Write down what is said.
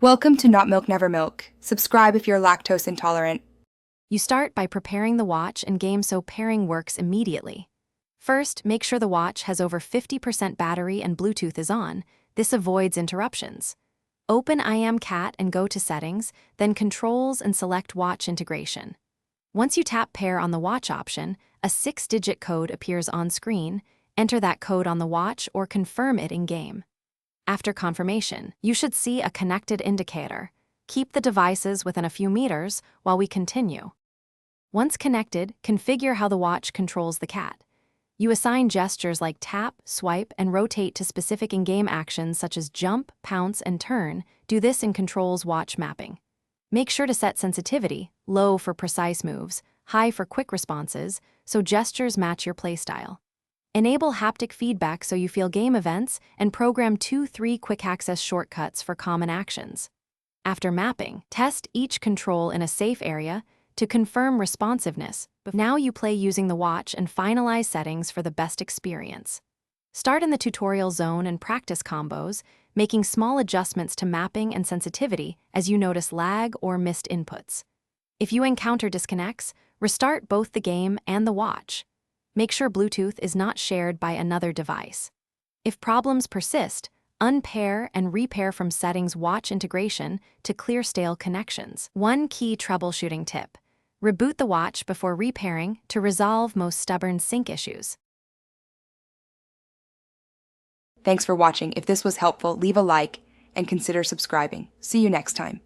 Welcome to Not Milk Never Milk. Subscribe if you're lactose intolerant. You start by preparing the watch and game so pairing works immediately. First, make sure the watch has over 50% battery and Bluetooth is on. This avoids interruptions. Open IamCat and go to Settings, then Controls and select Watch Integration. Once you tap Pair on the watch option, a 6-digit code appears on screen. Enter that code on the watch or confirm it in-game. After confirmation, you should see a connected indicator. Keep the devices within a few meters while we continue. Once connected, configure how the watch controls the cat. You assign gestures like tap, swipe, and rotate to specific in-game actions such as jump, pounce, and turn. Do this in Controls Watch Mapping. Make sure to set sensitivity, low for precise moves, high for quick responses, so gestures match your playstyle. Enable haptic feedback so you feel game events, and program 2-3 quick access shortcuts for common actions. After mapping, test each control in a safe area to confirm responsiveness. Now you play using the watch and finalize settings for the best experience. Start in the tutorial zone and practice combos, making small adjustments to mapping and sensitivity as you notice lag or missed inputs. If you encounter disconnects, restart both the game and the watch. Make sure Bluetooth is not shared by another device. If problems persist, unpair and repair from Settings Watch Integration to clear stale connections. One key troubleshooting tip: reboot the watch before repairing to resolve most stubborn sync issues. Thanks for watching. If this was helpful, leave a like and consider subscribing. See you next time.